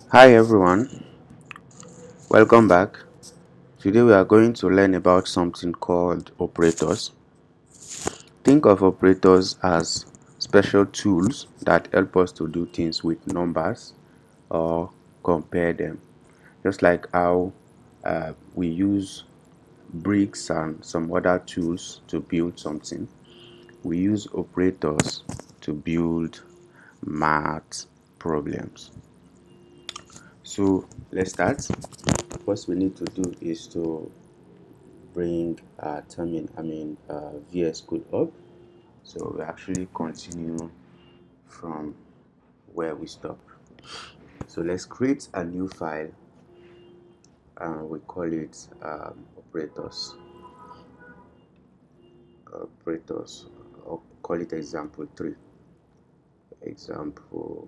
Hi everyone, welcome back. Today we are going to learn about something called operators. Think of operators as special tools that help us to do things with numbers or compare them. Just like how we use bricks and some other tools to build something, we use operators to build math problems. So let's start. First we need to do is to bring VS Code up. So we actually continue from where we stop. So let's create a new file and we call it operators, or call it example 3. Example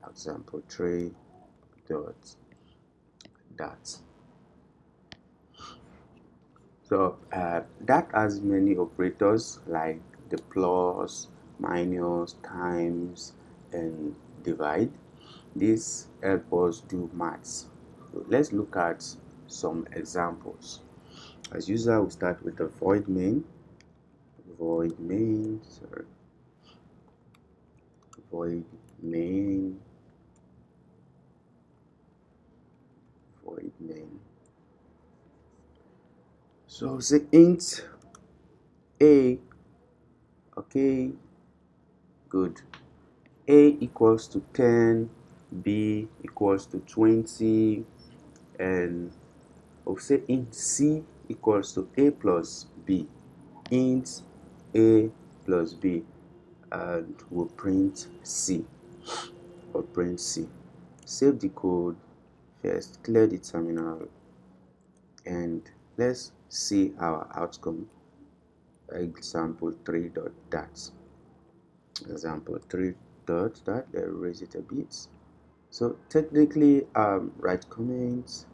example 3 dot that. So that has many operators like the plus, minus, times, and divide. This help us do maths. So let's look at some examples. As usual, we start with the void main, void main. So say int a, okay, good. A equals to 10, b equals to 20, and we'll say int c equals to a plus b. Int a plus b, and we'll print c or print c. Save the code first, clear the terminal, and let's see our outcome. Example 3 dot that. Example 3 dot that. Let's raise it a bit. So technically, write comments.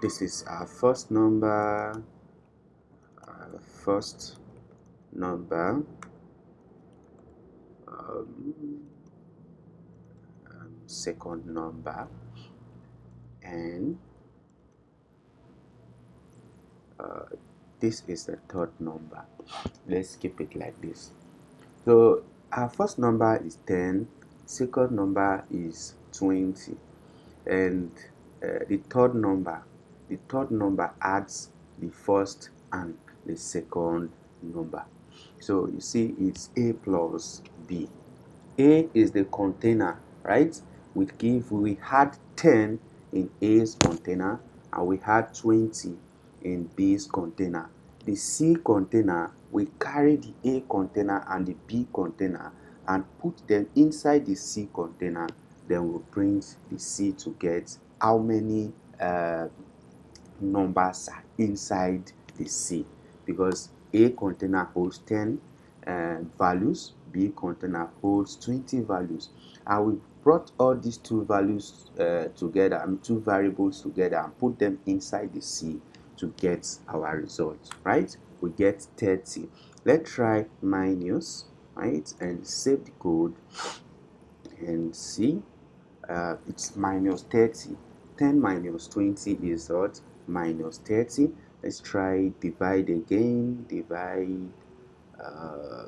This is our first number, first number, um, second number, and this is the third number. Let's keep it like this. So our first number is 10, second number is 20, and the third number adds the first and the second number. So you see it's a plus b. A is the container, right? We had 10 in A's container and we had 20 in B's container. The C container, we carry the A container and the B container and put them inside the C container. Then we print the C to get how many numbers are inside the C, because A container holds 10 values, B container holds 20 values, and we brought all these two values together, two variables together, and put them inside the C to get our result, right? We get 30. Let's try minus, right, and save the code and see. It's minus 30. 10 minus 20 is what? Minus 30. Let's try divide again. Divide. uh,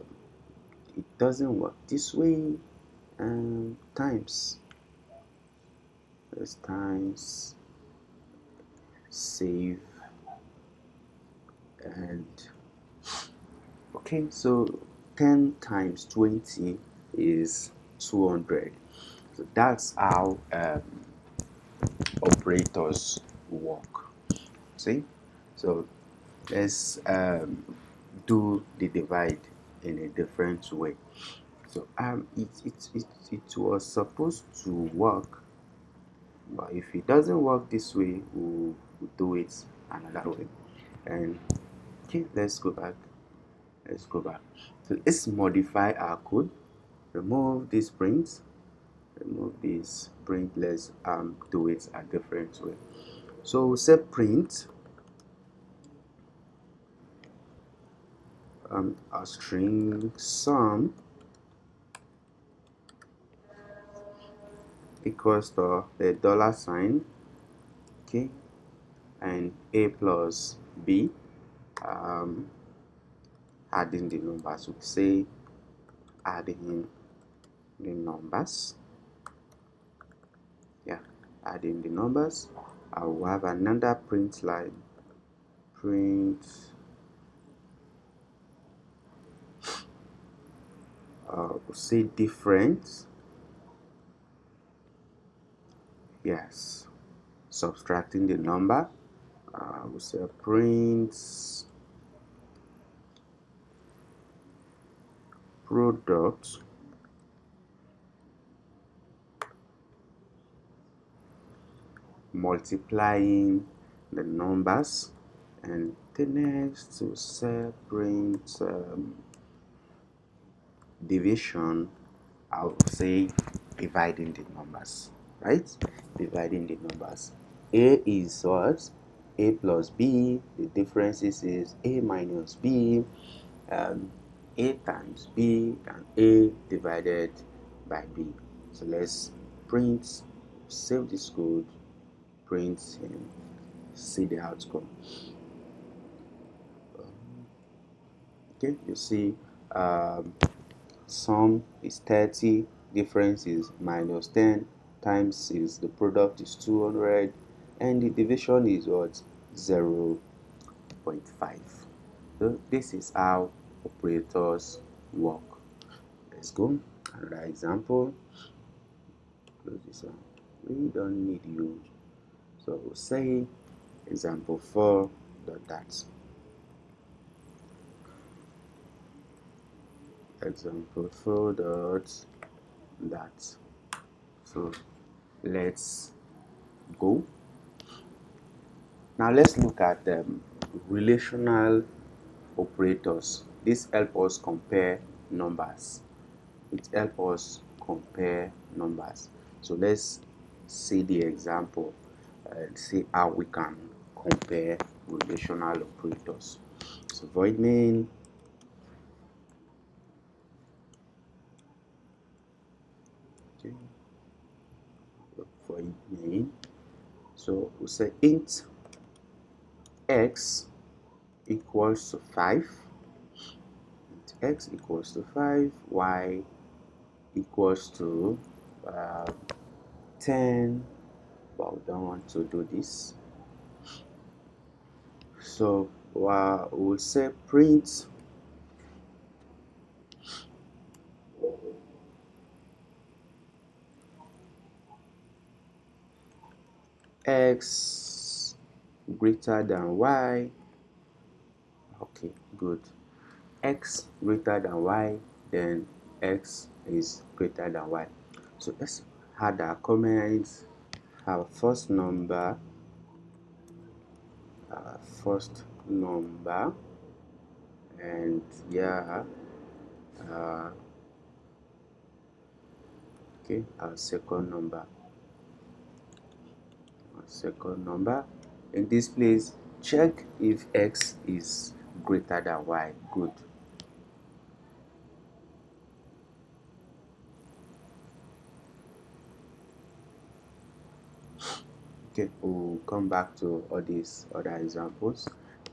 it doesn't work this way. Times. Let's times. Save. And okay, so 10 times 20 is 200. So that's how operators work. See? So let's do the divide in a different way. So it was supposed to work, but if it doesn't work this way, we'll do it another way. And okay, let's go back. So let's modify our code. Remove this print. Remove this print. Let's do it a different way. So we'll say print a string sum equals to the dollar sign, okay, and a plus b, adding the numbers. We say adding the numbers, yeah, adding the numbers. I will have another print line, print we'll say difference, yes, subtracting the number. We'll say print product multiplying the numbers, and the next to separate division, I would say dividing the numbers, right? Dividing the numbers. A is what? A plus B. The difference is A minus B. A times B and A divided by B. So let's print, save this code, print, and see the outcome. Okay, you see sum is 30, difference is minus 10, times is the product is 200, and the division is what? 0.5. So this is how operators work. Let's go. Another example. Close this one. We don't need you. So we'll say example 4 that. Example 4 that. So let's go. Now let's look at relational operators. This helps us compare numbers. It helps us compare numbers. So let's see the example and see how we can compare relational operators. So void main, okay, void main. So we say int x equals to 5, int x equals to 5, y equals to 10, but we don't want to do this. So we'll say print x greater than y. Okay, good. X greater than y, then x is greater than y. So let's add our comments. Our first number, and yeah, okay, our second number. In this place, check if x is greater than y. Good. Okay, we'll come back to all these other examples.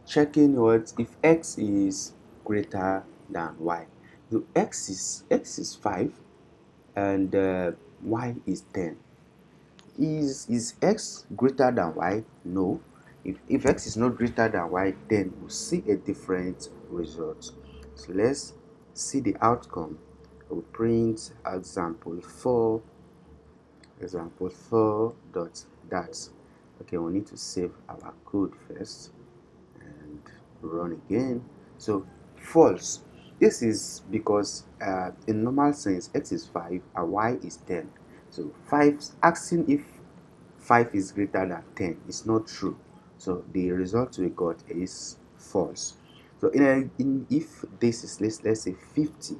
Checking what if x is greater than y. So x is 5 and y is 10. Is x greater than y? No. If x is not greater than y, then we'll see a different result. So let's see the outcome. We'll print example 4 dot that. Okay, we need to save our code first and run again. So false. This is because in normal sense x is 5 and y is 10. So 5 asking if 5 is greater than 10 is not true. So the result we got is false. So if this is let's say 50,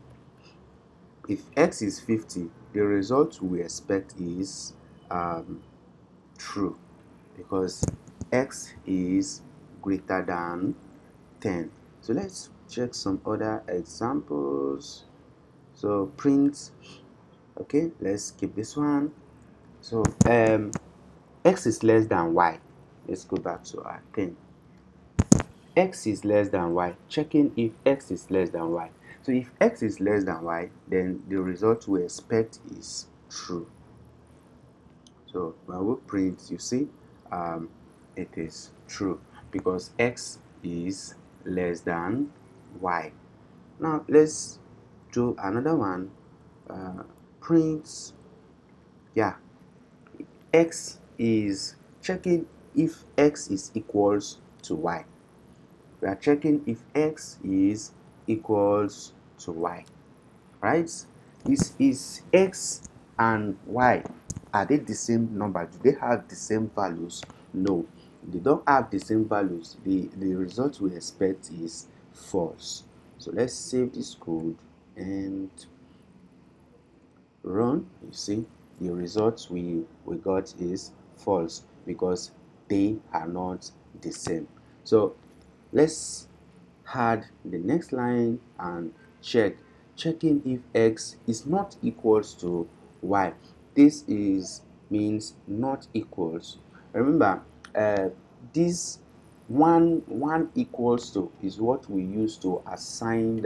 if x is 50, the result we expect is true because x is greater than 10. So let's check some other examples. So print, okay, let's keep this one. So x is less than y. Let's go back to our thing. X is less than y. Checking if x is less than y. So if x is less than y, then the result we expect is true. So when we print, you see, it is true because x is less than y. Now let's do another one. Print, yeah, x is checking if x is equals to y. We are checking if x is equals to y, right? Is x and y, are they the same number? Do they have the same values? No, they don't have the same values. The result we expect is false. So let's save this code and run. You see, the result we got is false because they are not the same. So let's add the next line and checking if x is not equals to y. This is means not equals. Remember, this one equals to is what we use to assign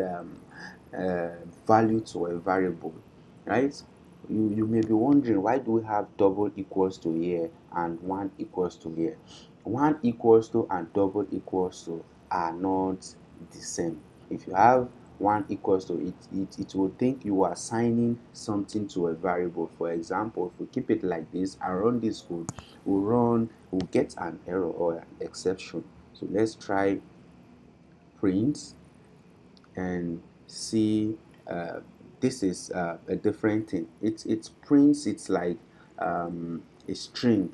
value to a variable, right? You may be wondering, why do we have double equals to here and one equals to here? One equals to and double equals to are not the same. If you have one equals to it will think you are assigning something to a variable. For example, if we keep it like this and run this code, we'll get an error or an exception. So let's try print and see. This is a different thing. It prints, it's like a string,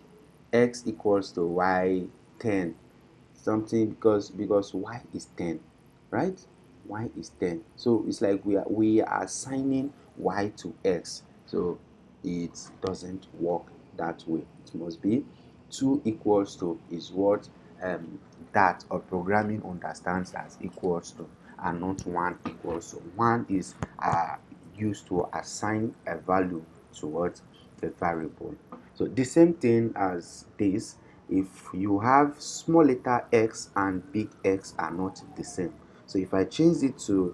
x equals to y 10 something, because y is 10, right? Y is 10. So it's like we are assigning y to x. So it doesn't work that way. It must be 2 equals to is what that or programming understands as equals to, and not 1 equals to. 1 is used to assign a value towards the variable. So the same thing as this, if you have small letter x and big X are not the same. So if I change it to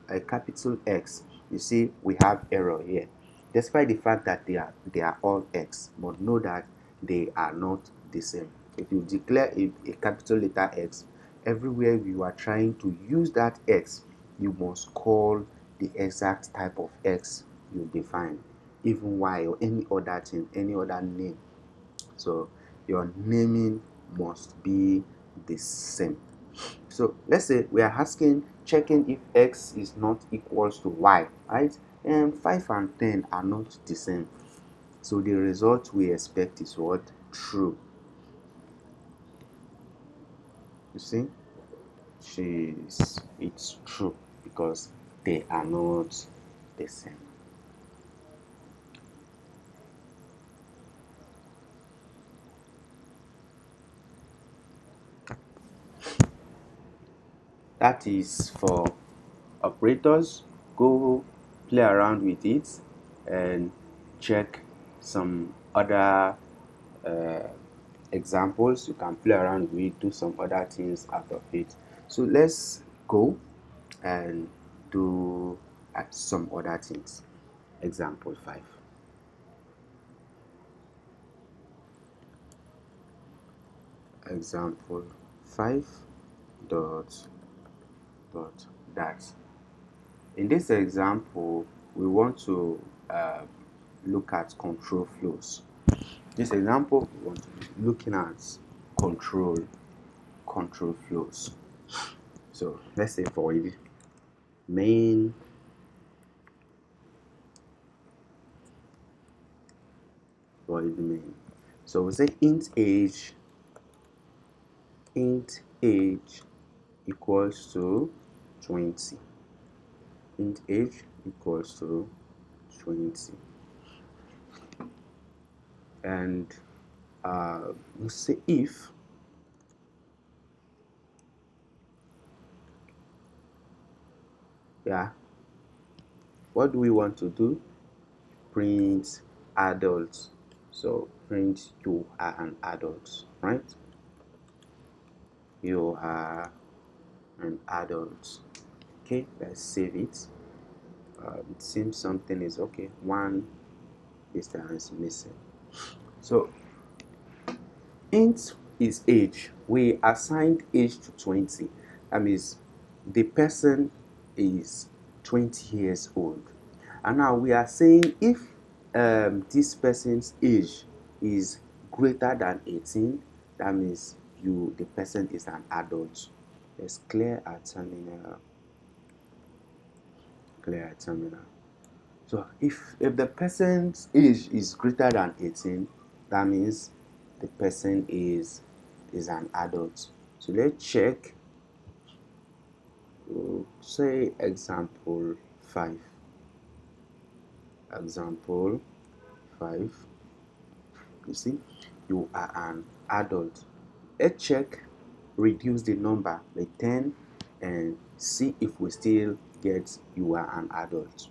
a capital X, you see we have error here, despite the fact that they are all X, but know that they are not the same. If you declare a capital letter X, everywhere you are trying to use that X, you must call the exact type of X you define, even Y or any other thing, any other name. So your naming must be the same. So let's say we are checking if x is not equals to y, right? And 5 and 10 are not the same. So the result we expect is what? True. You see? It's true because they are not the same. That is for operators. Go play around with it and check some other uh, examples. You can play around with it, do some other things out of it. So let's go and do some other things. Example 5. Example 5 dot dot that. In this example, we want to look at control flows. This example, we want to be looking at control flows. So let's say for it, main void main. So we say int age equals to 20. Int age equals to 20. And we say if yeah, what do we want to do? Print adult. So print you are an adult, right? You are an adult. Okay, let's save it. It seems something is okay. One distance missing. So int is age. We assigned age to 20. That means the person is 20 years old. And now we are saying if this person's age is greater than 18, that means the person is an adult. Let's clear our terminal. Clear our terminal. So if the person's age is greater than 18, that means the person is an adult. So let's check. We'll say example 5. Example 5. You see, you are an adult. Let's check, reduce the number by 10 and see if we still get you are an adult.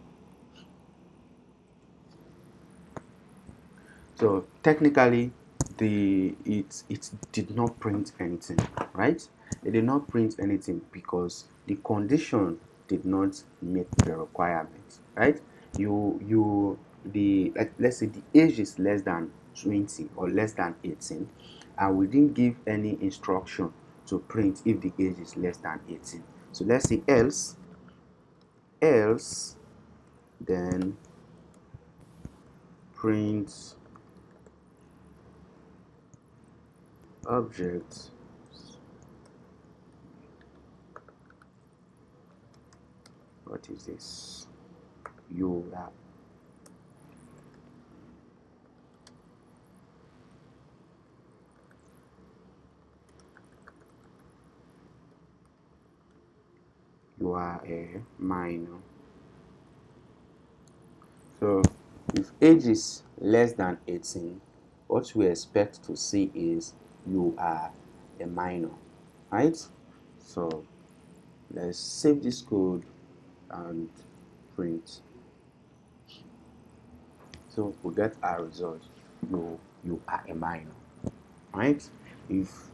So technically, it did not print anything, right? It did not print anything because the condition did not meet the requirement, right? Let's say the age is less than 20 or less than 18, and we didn't give any instruction to print if the age is less than 18. So let's say else then print object. What is this? You are a minor. So if age is less than 18, what we expect to see is you are a minor, right? So let's save this code and print. So we get our result. You are a minor, right? If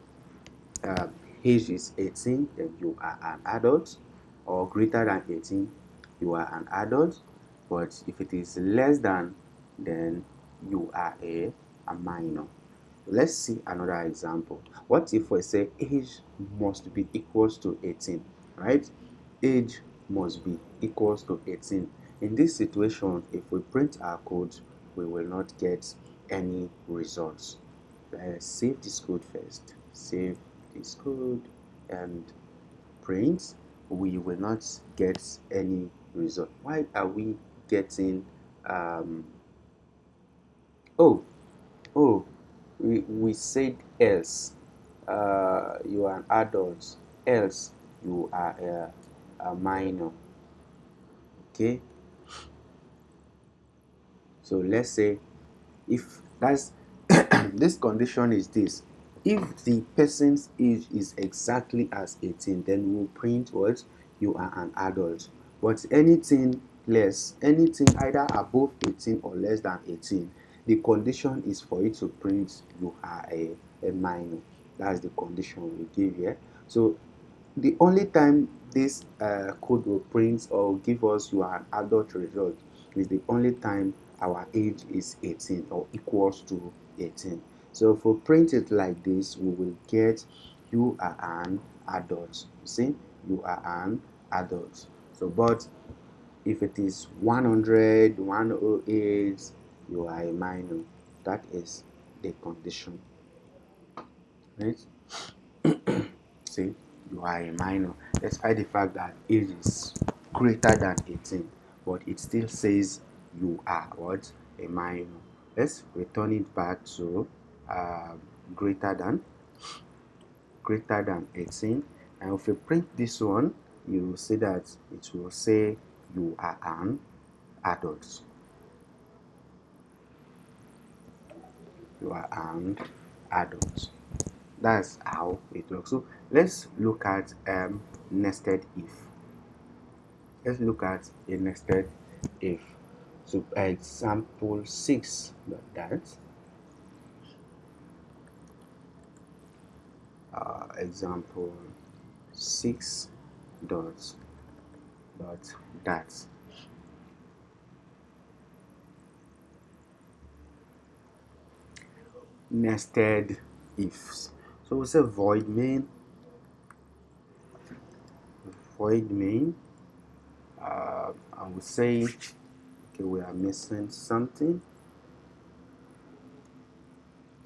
uh, age is 18, then you are an adult, or greater than 18, you are an adult. But if it is less than, then you are a minor. Let's see another example. What if we say age must be equals to 18, right? Age must be equals to 18. In this situation, if we print our code, we will not get any results. Let's save this code first. Save this code and print. We will not get any result. Why are we getting oh oh we said else you are an adult, else you are a minor. Okay, so let's say if that's this condition is this: if the person's age is exactly as 18, then we'll print what you are an adult. But anything less, anything either above 18 or less than 18, the condition is for it to print you are a minor. That's the condition we give here. So the only time this code will print or give us you are an adult result is the only time our age is 18 or equals to 18. So if we print it like this, we will get you are an adult. You see, you are an adult. So but if it is 100, 108, you are a minor. That is the condition, right? Say you are a minor, despite the fact that age is greater than 18, but it still says you are what? A minor. Let's return it back to uh, greater than 18, and if you print this one, you will see that it will say you are an adult. You are an adult. That's how it looks. So let's look at nested if. Let's look at a nested if. So example 6 that example 6 dots dot that. Nested ifs. So we say void main. I would say, okay, we are missing something.